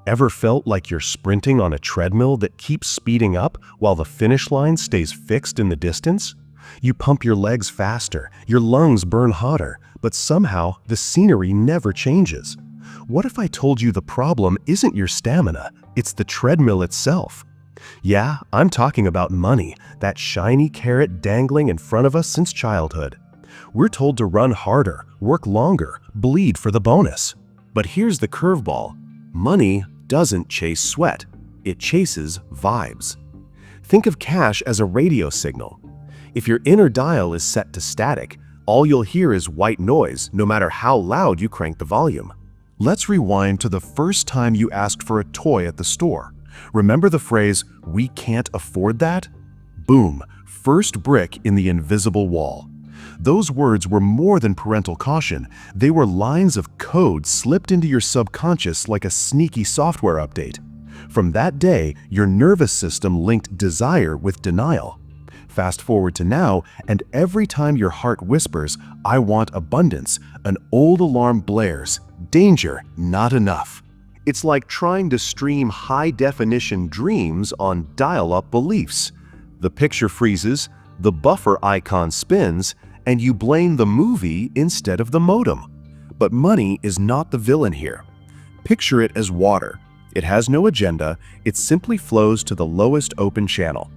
Ever felt like you're sprinting on a treadmill that keeps speeding up while the finish line stays fixed in the distance? You pump your legs faster, your lungs burn hotter, but somehow the scenery never changes. What if I told you the problem isn't your stamina, it's the treadmill itself? Yeah, I'm talking about money, that shiny carrot dangling in front of us since childhood. We're told to run harder, work longer, bleed for the bonus. But here's the curveball. Money doesn't chase sweat, it chases vibes. Think of cash as a radio signal. If your inner dial is set to static, all you'll hear is white noise no matter how loud you crank the volume. Let's rewind to the first time you asked for a toy at the store. Remember the phrase, "We can't afford that"? Boom, first brick in the invisible wall. Those words were more than parental caution. They were lines of code slipped into your subconscious like a sneaky software update. From that day, your nervous system linked desire with denial. Fast forward to now, and every time your heart whispers, "I want abundance," an old alarm blares. Danger, not enough. It's like trying to stream high-definition dreams on dial-up beliefs. The picture freezes, the buffer icon spins, and you blame the movie instead of the modem. But money is not the villain here. Picture it as water. It has no agenda, it simply flows to the lowest open channel.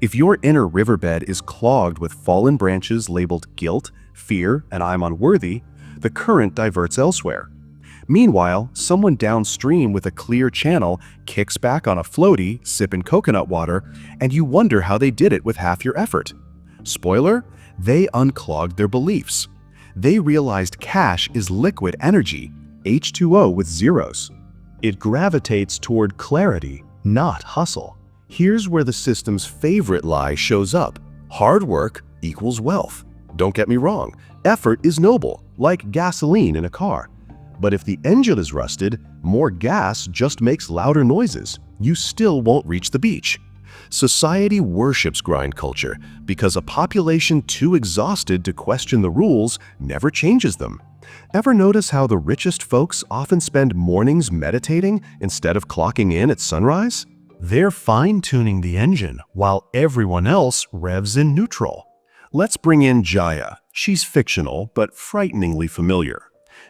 If your inner riverbed is clogged with fallen branches labeled guilt, fear, and I'm unworthy, the current diverts elsewhere. Meanwhile, someone downstream with a clear channel kicks back on a floaty, sipping coconut water, and you wonder how they did it with half your effort. Spoiler? They unclogged their beliefs. They realized cash is liquid energy, H2O with zeros. It gravitates toward clarity, not hustle. Here's where the system's favorite lie shows up. Hard work equals wealth. Don't get me wrong, effort is noble, like gasoline in a car. But if the engine is rusted, more gas just makes louder noises. You still won't reach the beach. Society worships grind culture because a population too exhausted to question the rules never changes them. Ever notice how the richest folks often spend mornings meditating instead of clocking in at sunrise? They're fine-tuning the engine while everyone else revs in neutral. Let's bring in Jaya. She's fictional but frighteningly familiar.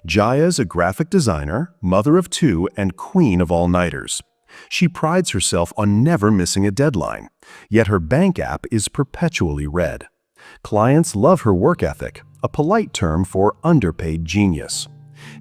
Jaya's a graphic designer, mother of two, and queen of all-nighters. She prides herself on never missing a deadline, yet her bank app is perpetually red. Clients love her work ethic, a polite term for underpaid genius.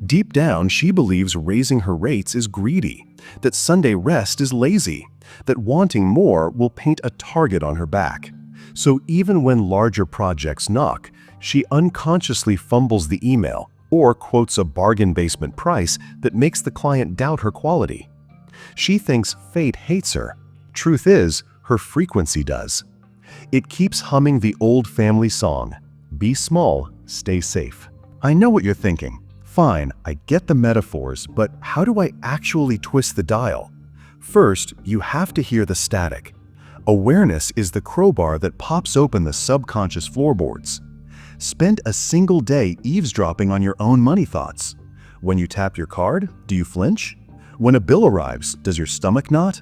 Deep down, she believes raising her rates is greedy, that Sunday rest is lazy, that wanting more will paint a target on her back. So even when larger projects knock, she unconsciously fumbles the email or quotes a bargain basement price that makes the client doubt her quality. She thinks fate hates her. Truth is, her frequency does. It keeps humming the old family song, "Be small, stay safe." I know what you're thinking. Fine, I get the metaphors, but how do I actually twist the dial? First, you have to hear the static. Awareness is the crowbar that pops open the subconscious floorboards. Spend a single day eavesdropping on your own money thoughts. When you tap your card, do you flinch? When a bill arrives, does your stomach knot?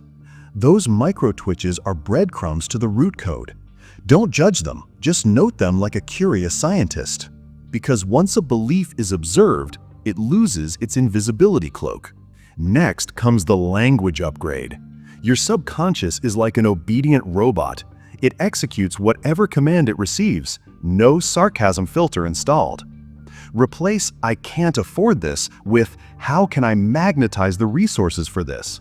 Those micro-twitches are breadcrumbs to the root code. Don't judge them, just note them like a curious scientist. Because once a belief is observed, it loses its invisibility cloak. Next comes the language upgrade. Your subconscious is like an obedient robot. It executes whatever command it receives, no sarcasm filter installed. Replace "I can't afford this" with "How can I magnetize the resources for this?"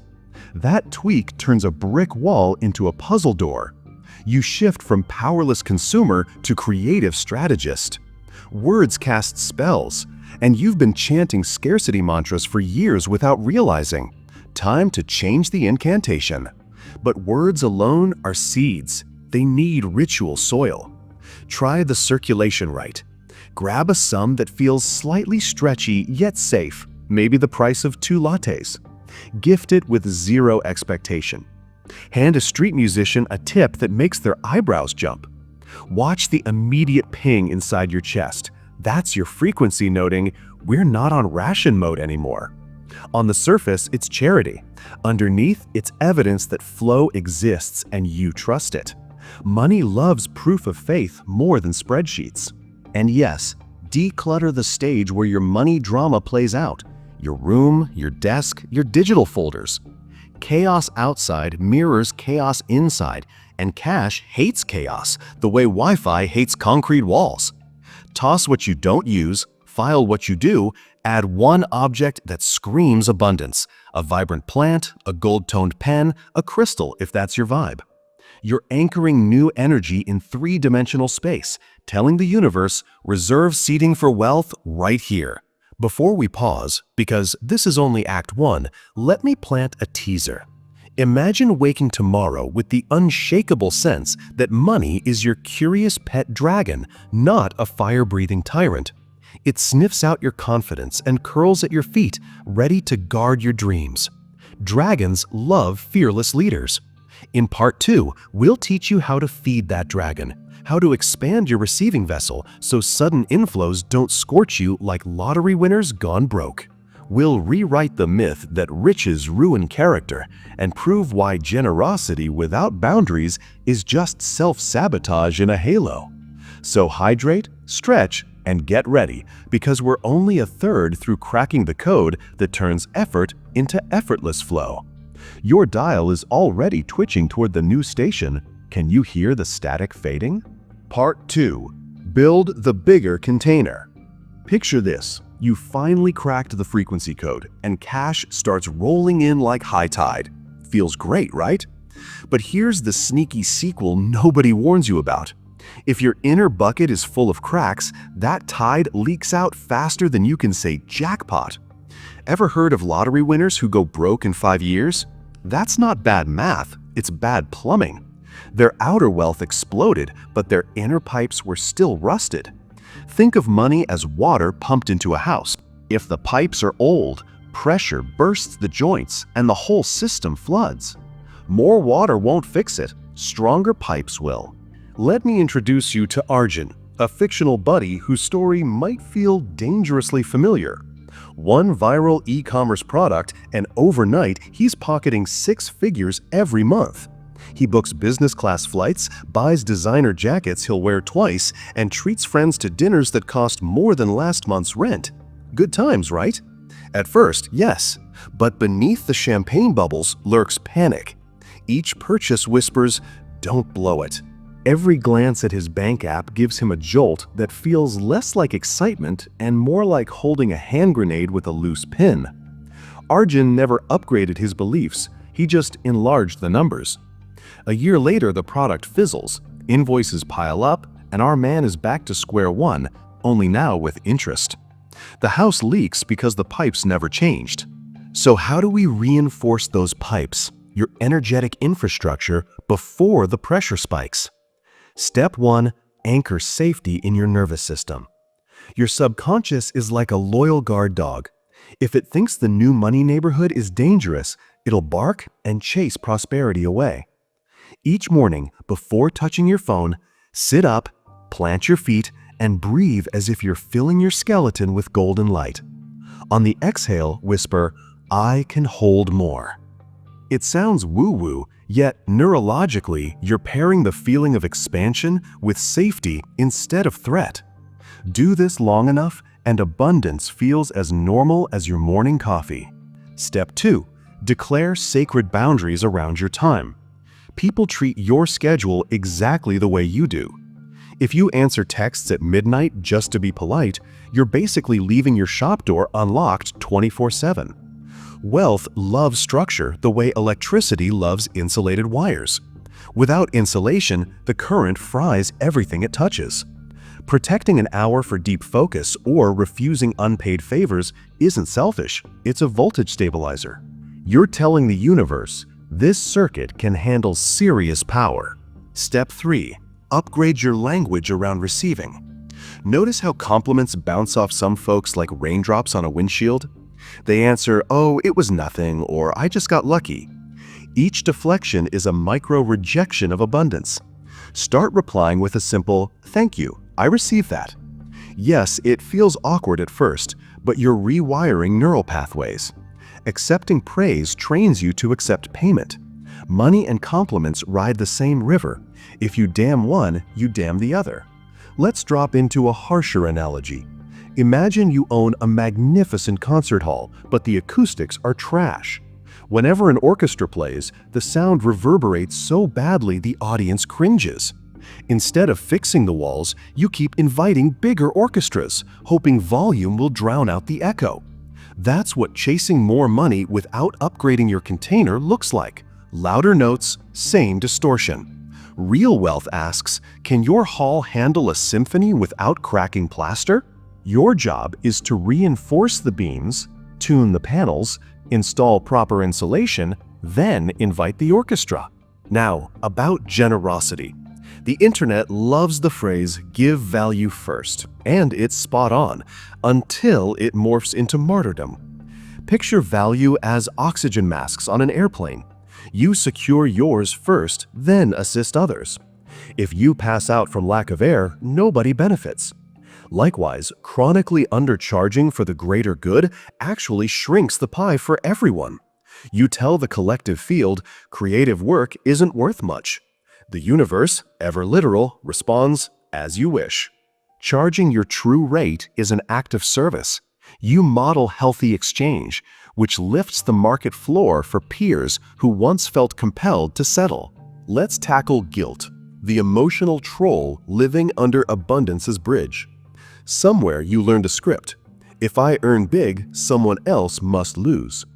That tweak turns a brick wall into a puzzle door. You shift from powerless consumer to creative strategist. Words cast spells, and you've been chanting scarcity mantras for years without realizing. Time to change the incantation. But words alone are seeds. They need ritual soil. Try the circulation rite. Grab a sum that feels slightly stretchy yet safe, maybe the price of 2 lattes. Gift it with zero expectation. Hand a street musician a tip that makes their eyebrows jump. Watch the immediate ping inside your chest. That's your frequency noting, "We're not on ration mode anymore." On the surface, it's charity. Underneath, it's evidence that flow exists and you trust it. Money loves proof of faith more than spreadsheets. And yes, declutter the stage where your money drama plays out. Your room, your desk, your digital folders. Chaos outside mirrors chaos inside, and cash hates chaos the way Wi-Fi hates concrete walls. Toss what you don't use, file what you do, add one object that screams abundance: a vibrant plant, a gold-toned pen, a crystal if that's your vibe. You're anchoring new energy in three-dimensional space, telling the universe, reserve seating for wealth right here. Before we pause, because this is only Act 1, let me plant a teaser. Imagine waking tomorrow with the unshakable sense that money is your curious pet dragon, not a fire-breathing tyrant. It sniffs out your confidence and curls at your feet, ready to guard your dreams. Dragons love fearless leaders. In Part 2, we'll teach you how to feed that dragon, how to expand your receiving vessel so sudden inflows don't scorch you like lottery winners gone broke. We'll rewrite the myth that riches ruin character and prove why generosity without boundaries is just self-sabotage in a halo. So hydrate, stretch, and get ready, because we're only a third through cracking the code that turns effort into effortless flow. Your dial is already twitching toward the new station. Can you hear the static fading? Part 2. Build the bigger container. Picture this. You finally cracked the frequency code, and cash starts rolling in like high tide. Feels great, right? But here's the sneaky sequel nobody warns you about. If your inner bucket is full of cracks, that tide leaks out faster than you can say jackpot. Ever heard of lottery winners who go broke in 5 years? That's not bad math, it's bad plumbing. Their outer wealth exploded, but their inner pipes were still rusted. Think of money as water pumped into a house. If the pipes are old, pressure bursts the joints and the whole system floods. More water won't fix it, stronger pipes will. Let me introduce you to Arjun, a fictional buddy whose story might feel dangerously familiar. One viral e-commerce product, and overnight he's pocketing 6 figures every month. He books business-class flights, buys designer jackets he'll wear twice, and treats friends to dinners that cost more than last month's rent. Good times, right? At first, yes. But beneath the champagne bubbles lurks panic. Each purchase whispers, "Don't blow it." Every glance at his bank app gives him a jolt that feels less like excitement and more like holding a hand grenade with a loose pin. Arjun never upgraded his beliefs, he just enlarged the numbers. A year later, the product fizzles, invoices pile up, and our man is back to square one, only now with interest. The house leaks because the pipes never changed. So how do we reinforce those pipes, your energetic infrastructure, before the pressure spikes? Step 1. Anchor safety in your nervous system. Your subconscious is like a loyal guard dog. If it thinks the new money neighborhood is dangerous, it'll bark and chase prosperity away. Each morning, before touching your phone, sit up, plant your feet, and breathe as if you're filling your skeleton with golden light. On the exhale, whisper, "I can hold more." It sounds woo-woo, yet neurologically, you're pairing the feeling of expansion with safety instead of threat. Do this long enough, and abundance feels as normal as your morning coffee. Step 2. Declare sacred boundaries around your time. People treat your schedule exactly the way you do. If you answer texts at midnight just to be polite, you're basically leaving your shop door unlocked 24/7. Wealth loves structure the way electricity loves insulated wires. Without insulation, the current fries everything it touches. Protecting an hour for deep focus or refusing unpaid favors isn't selfish, it's a voltage stabilizer. You're telling the universe, this circuit can handle serious power. Step 3. Upgrade your language around receiving. Notice how compliments bounce off some folks like raindrops on a windshield? They answer, "Oh, it was nothing," or "I just got lucky." Each deflection is a micro-rejection of abundance. Start replying with a simple, "Thank you, I received that." Yes, it feels awkward at first, but you're rewiring neural pathways. Accepting praise trains you to accept payment. Money and compliments ride the same river. If you damn one, you damn the other. Let's drop into a harsher analogy. Imagine you own a magnificent concert hall, but the acoustics are trash. Whenever an orchestra plays, the sound reverberates so badly the audience cringes. Instead of fixing the walls, you keep inviting bigger orchestras, hoping volume will drown out the echo. That's what chasing more money without upgrading your container looks like. Louder notes, same distortion. Real wealth asks, can your hall handle a symphony without cracking plaster? Your job is to reinforce the beams, tune the panels, install proper insulation, then invite the orchestra. Now, about generosity. The internet loves the phrase, give value first, and it's spot on, until it morphs into martyrdom. Picture value as oxygen masks on an airplane. You secure yours first, then assist others. If you pass out from lack of air, nobody benefits. Likewise, chronically undercharging for the greater good actually shrinks the pie for everyone. You tell the collective field, creative work isn't worth much. The universe, ever literal, responds, as you wish. Charging your true rate is an act of service. You model healthy exchange, which lifts the market floor for peers who once felt compelled to settle. Let's tackle guilt, the emotional troll living under abundance's bridge. Somewhere you learned a script. If I earn big, someone else must lose.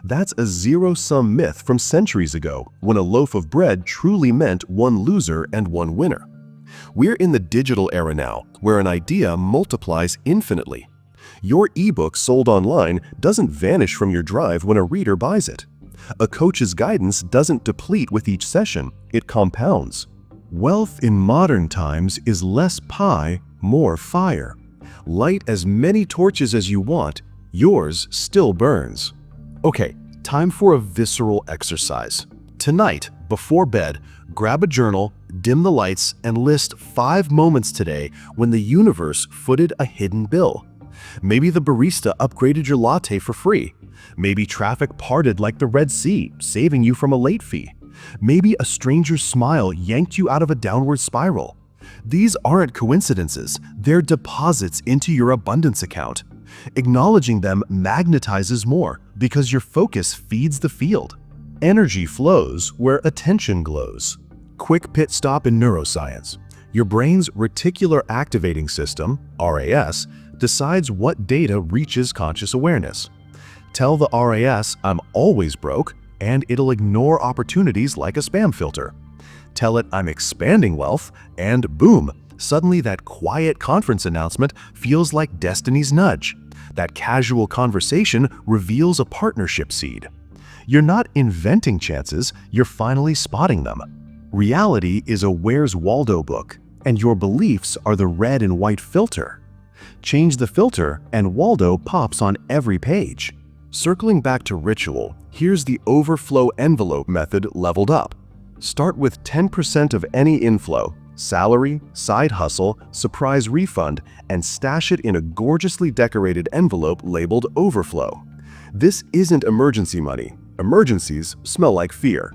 That's a zero-sum myth from centuries ago, when a loaf of bread truly meant one loser and one winner. We're in the digital era now, where an idea multiplies infinitely. Your ebook sold online doesn't vanish from your drive when a reader buys it. A coach's guidance doesn't deplete with each session, it compounds. Wealth in modern times is less pie, more fire. Light as many torches as you want, yours still burns. Okay, time for a visceral exercise. Tonight, before bed, grab a journal, dim the lights, and list 5 moments today when the universe footed a hidden bill. Maybe the barista upgraded your latte for free. Maybe traffic parted like the Red Sea, saving you from a late fee. Maybe a stranger's smile yanked you out of a downward spiral. These aren't coincidences, they're deposits into your abundance account. Acknowledging them magnetizes more because your focus feeds the field. Energy flows where attention glows. Quick pit stop in neuroscience. Your brain's reticular activating system, RAS, decides what data reaches conscious awareness. Tell the RAS, I'm always broke, and it'll ignore opportunities like a spam filter. Tell it I'm expanding wealth, and boom, suddenly that quiet conference announcement feels like destiny's nudge. That casual conversation reveals a partnership seed. You're not inventing chances, you're finally spotting them. Reality is a Where's Waldo book, and your beliefs are the red and white filter. Change the filter, and Waldo pops on every page. Circling back to ritual, here's the overflow envelope method leveled up. Start with 10% of any inflow, salary, side hustle, surprise refund, and stash it in a gorgeously decorated envelope labeled overflow. This isn't emergency money. Emergencies smell like fear.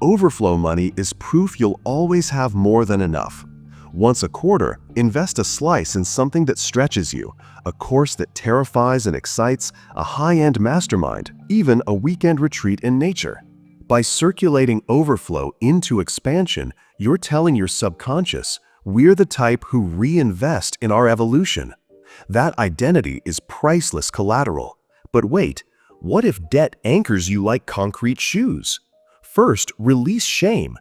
Overflow money is proof you'll always have more than enough. Once a quarter, invest a slice in something that stretches you, a course that terrifies and excites, a high-end mastermind, even a weekend retreat in nature. By circulating overflow into expansion, you're telling your subconscious, we're the type who reinvest in our evolution. That identity is priceless collateral. But wait, what if debt anchors you like concrete shoes? First, release shame.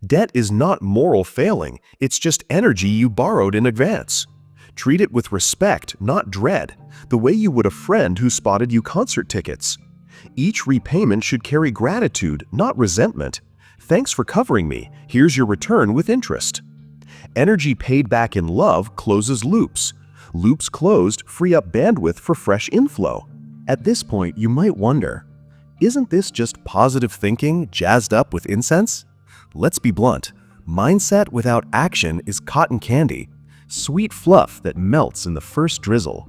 Debt is not moral failing, it's just energy you borrowed in advance. Treat it with respect, not dread, the way you would a friend who spotted you concert tickets. Each repayment should carry gratitude, not resentment. Thanks for covering me, here's your return with interest. Energy paid back in love closes loops. Loops closed free up bandwidth for fresh inflow. At this point, you might wonder, isn't this just positive thinking jazzed up with incense? Let's be blunt, mindset without action is cotton candy, sweet fluff that melts in the first drizzle.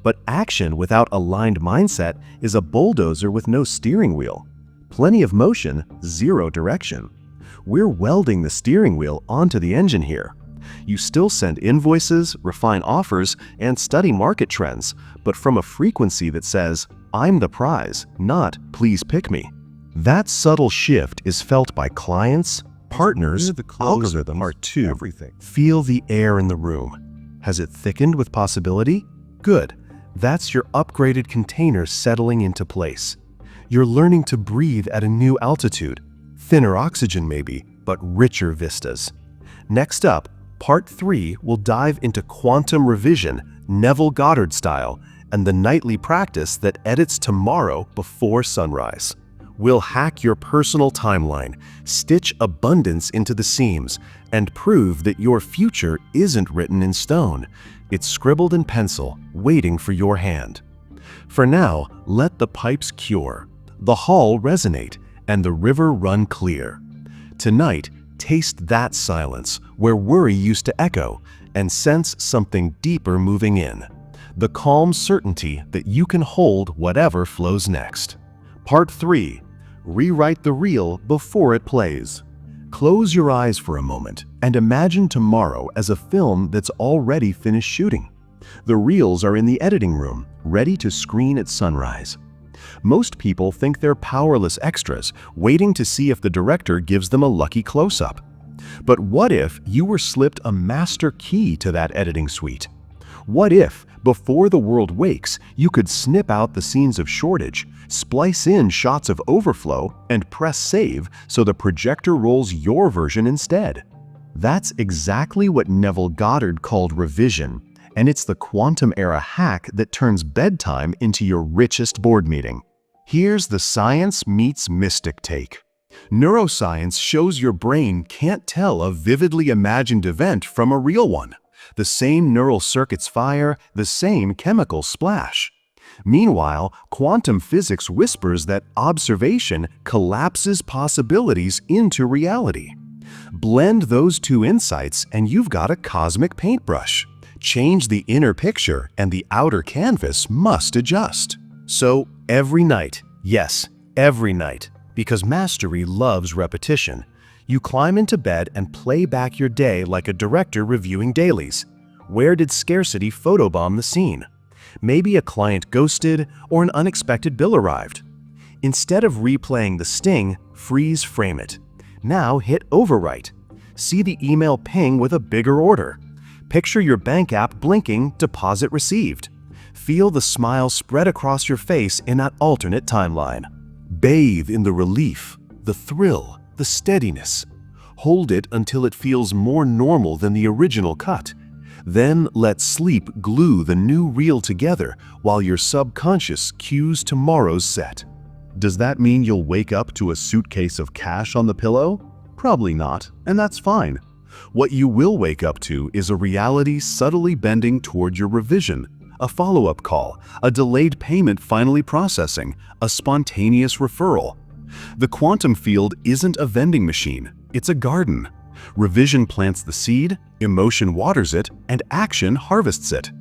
But action without aligned mindset is a bulldozer with no steering wheel. Plenty of motion, zero direction. We're welding the steering wheel onto the engine here. You still send invoices, refine offers, and study market trends, but from a frequency that says, "I'm the prize," not "please pick me." That subtle shift is felt by clients, partners, algorithms, Part 2. Everything. Feel the air in the room. Has it thickened with possibility? Good. That's your upgraded container settling into place. You're learning to breathe at a new altitude. Thinner oxygen maybe, but richer vistas. Next up, Part 3 will dive into quantum revision, Neville Goddard style, and the nightly practice that edits tomorrow before sunrise. We'll hack your personal timeline, stitch abundance into the seams, and prove that your future isn't written in stone. It's scribbled in pencil, waiting for your hand. For now, let the pipes cure, the hall resonate, and the river run clear. Tonight, taste that silence where worry used to echo, and sense something deeper moving in. The calm certainty that you can hold whatever flows next. Part 3. Rewrite the reel before it plays. Close your eyes for a moment and imagine tomorrow as a film that's already finished shooting. The reels are in the editing room, ready to screen at sunrise. Most people think they're powerless extras, waiting to see if the director gives them a lucky close-up. But what if you were slipped a master key to that editing suite? What if, before the world wakes, you could snip out the scenes of shortage, splice in shots of overflow, and press save so the projector rolls your version instead? That's exactly what Neville Goddard called revision, and it's the quantum-era hack that turns bedtime into your richest board meeting. Here's the science meets mystic take. Neuroscience shows your brain can't tell a vividly imagined event from a real one. The same neural circuits fire, the same chemicals splash. Meanwhile, quantum physics whispers that observation collapses possibilities into reality. Blend those two insights and you've got a cosmic paintbrush. Change the inner picture and the outer canvas must adjust. So every night, yes, every night, because mastery loves repetition, you climb into bed and play back your day like a director reviewing dailies. Where did scarcity photobomb the scene? Maybe a client ghosted or an unexpected bill arrived. Instead of replaying the sting, freeze frame it. Now hit overwrite. See the email ping with a bigger order. Picture your bank app blinking, deposit received. Feel the smile spread across your face in that alternate timeline. Bathe in the relief, the thrill, the steadiness. Hold it until it feels more normal than the original cut. Then let sleep glue the new reel together while your subconscious cues tomorrow's set. Does that mean you'll wake up to a suitcase of cash on the pillow? Probably not, and that's fine. What you will wake up to is a reality subtly bending toward your revision, a follow-up call, a delayed payment finally processing, a spontaneous referral. The quantum field isn't a vending machine, it's a garden. Revision plants the seed, emotion waters it, and action harvests it.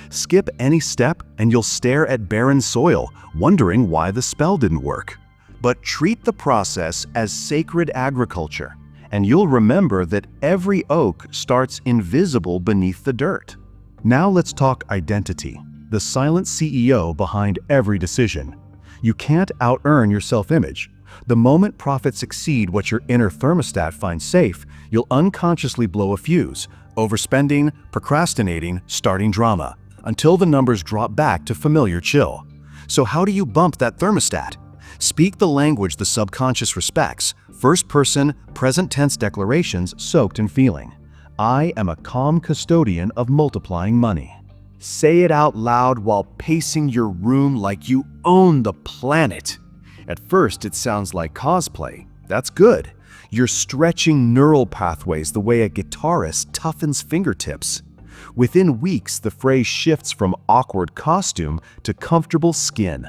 Skip any step and you'll stare at barren soil, wondering why the spell didn't work. But treat the process as sacred agriculture, and you'll remember that every oak starts invisible beneath the dirt. Now let's talk identity, the silent CEO behind every decision. You can't out-earn your self-image. The moment profits exceed what your inner thermostat finds safe, you'll unconsciously blow a fuse, overspending, procrastinating, starting drama, until the numbers drop back to familiar chill. So how do you bump that thermostat? Speak the language the subconscious respects, first-person, present-tense declarations soaked in feeling. I am a calm custodian of multiplying money. Say it out loud while pacing your room like you own the planet. At first, it sounds like cosplay. That's good. You're stretching neural pathways the way a guitarist toughens fingertips. Within weeks, the phrase shifts from awkward costume to comfortable skin.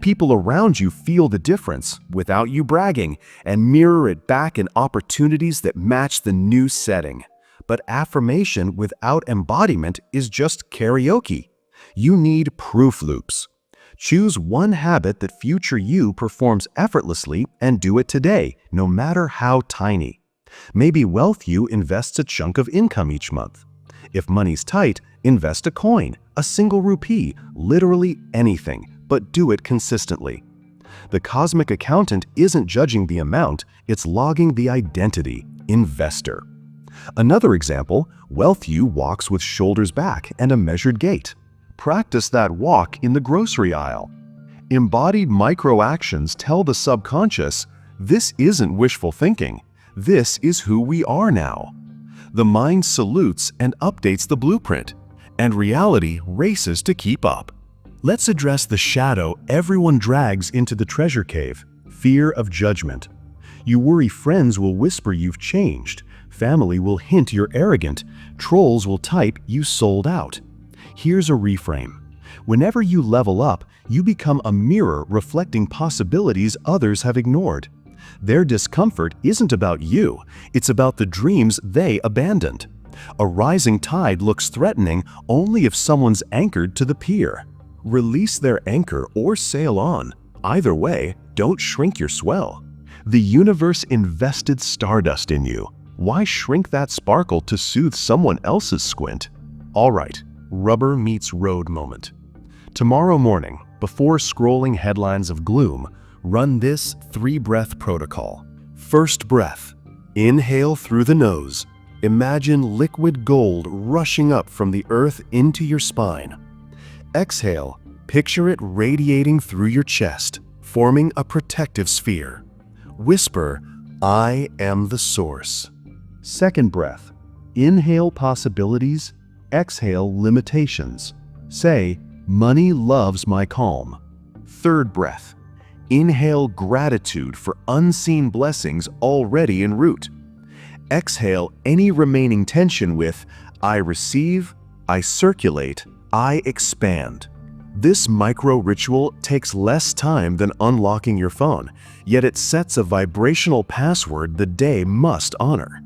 People around you feel the difference without you bragging and mirror it back in opportunities that match the new setting. But affirmation without embodiment is just karaoke. You need proof loops. Choose one habit that future you performs effortlessly and do it today, no matter how tiny. Maybe Wealth You invests a chunk of income each month. If money's tight, invest a coin, a single rupee, literally anything, but do it consistently. The cosmic accountant isn't judging the amount, it's logging the identity, investor. Another example, Wealth You walks with shoulders back and a measured gait. Practice that walk in the grocery aisle. Embodied micro-actions tell the subconscious, this isn't wishful thinking, this is who we are now. The mind salutes and updates the blueprint, and reality races to keep up. Let's address the shadow everyone drags into the treasure cave, fear of judgment. You worry friends will whisper you've changed, family will hint you're arrogant, trolls will type you sold out. Here's a reframe. Whenever you level up, you become a mirror reflecting possibilities others have ignored. Their discomfort isn't about you, it's about the dreams they abandoned. A rising tide looks threatening only if someone's anchored to the pier. Release their anchor or sail on. Either way, don't shrink your swell. The universe invested stardust in you. Why shrink that sparkle to soothe someone else's squint? All right, rubber meets road moment. Tomorrow morning, before scrolling headlines of gloom, run this 3-breath protocol. First breath. Inhale through the nose. Imagine liquid gold rushing up from the earth into your spine. Exhale. Picture it radiating through your chest, forming a protective sphere. Whisper, I am the source. Second breath. Inhale possibilities. Exhale limitations. Say, money loves my calm. Third breath. Inhale gratitude for unseen blessings already en route. Exhale any remaining tension with, I receive, I circulate, I expand. This micro ritual takes less time than unlocking your phone, yet it sets a vibrational password the day must honor.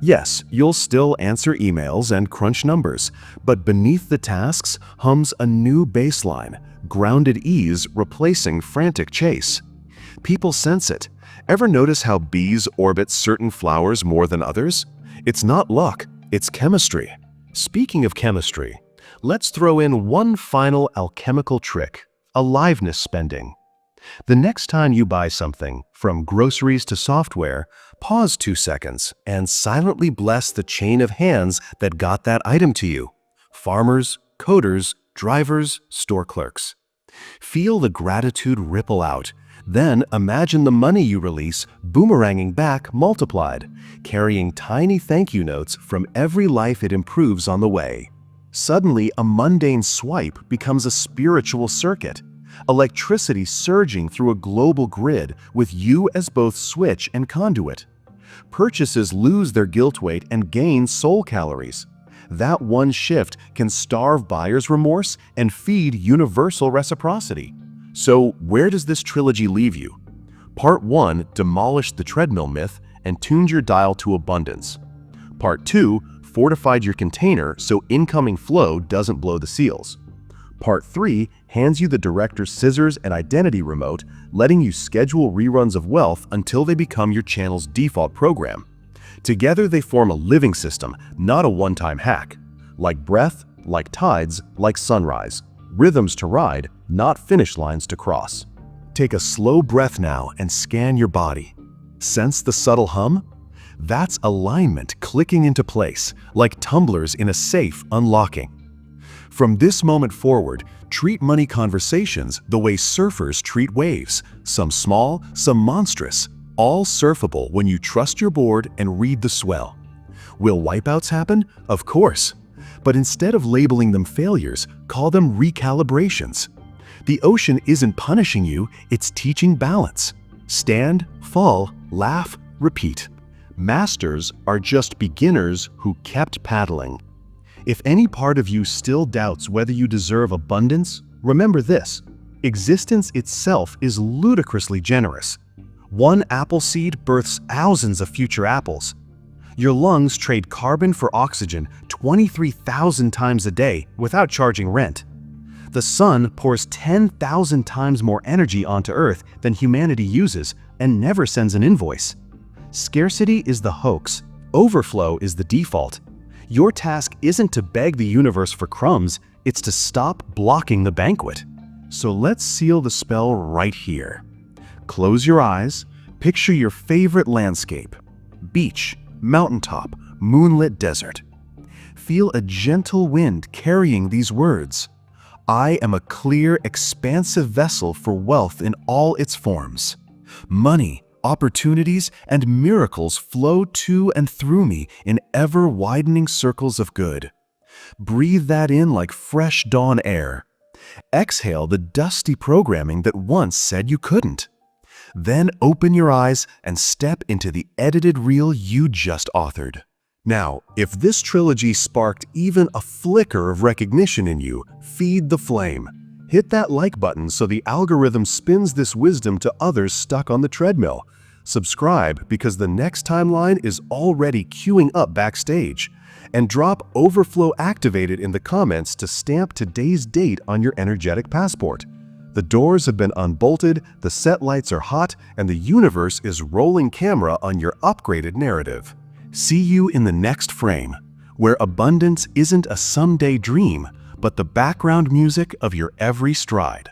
Yes, you'll still answer emails and crunch numbers, but beneath the tasks hums a new baseline, grounded ease replacing frantic chase. People sense it. Ever notice how bees orbit certain flowers more than others? It's not luck, it's chemistry. Speaking of chemistry, let's throw in one final alchemical trick, aliveness spending. The next time you buy something, from groceries to software, pause 2 seconds and silently bless the chain of hands that got that item to you. Farmers, coders, drivers, store clerks. Feel the gratitude ripple out. Then imagine the money you release boomeranging back multiplied, carrying tiny thank you notes from every life it improves on the way. Suddenly, a mundane swipe becomes a spiritual circuit. Electricity surging through a global grid with you as both switch and conduit. Purchases lose their guilt weight and gain soul calories. That one shift can starve buyer's remorse and feed universal reciprocity. So where does this trilogy leave you? Part 1 demolished the treadmill myth and tuned your dial to abundance. Part 2 fortified your container so incoming flow doesn't blow the seals. Part 3 hands you the director's scissors and identity remote, letting you schedule reruns of wealth until they become your channel's default program. Together they form a living system, not a one-time hack. Like breath, like tides, like sunrise. Rhythms to ride, not finish lines to cross. Take a slow breath now and scan your body. Sense the subtle hum? That's alignment clicking into place, like tumblers in a safe unlocking. From this moment forward, treat money conversations the way surfers treat waves, some small, some monstrous, all surfable when you trust your board and read the swell. Will wipeouts happen? Of course. But instead of labeling them failures, call them recalibrations. The ocean isn't punishing you, it's teaching balance. Stand, fall, laugh, repeat. Masters are just beginners who kept paddling. If any part of you still doubts whether you deserve abundance, remember this: existence itself is ludicrously generous. One apple seed births thousands of future apples. Your lungs trade carbon for oxygen 23,000 times a day without charging rent. The sun pours 10,000 times more energy onto Earth than humanity uses and never sends an invoice. Scarcity is the hoax. Overflow is the default. Your task isn't to beg the universe for crumbs, it's to stop blocking the banquet. So let's seal the spell right here. Close your eyes, picture your favorite landscape. Beach, mountaintop, moonlit desert. Feel a gentle wind carrying these words. I am a clear, expansive vessel for wealth in all its forms. Money, opportunities, and miracles flow to and through me in ever-widening circles of good. Breathe that in like fresh dawn air. Exhale the dusty programming that once said you couldn't. Then open your eyes and step into the edited reel you just authored. Now, if this trilogy sparked even a flicker of recognition in you, feed the flame. Hit that like button so the algorithm spins this wisdom to others stuck on the treadmill. Subscribe because the next timeline is already queuing up backstage. And drop Overflow Activated in the comments to stamp today's date on your energetic passport. The doors have been unbolted, the set lights are hot, and the universe is rolling camera on your upgraded narrative. See you in the next frame, where abundance isn't a someday dream, but the background music of your every stride.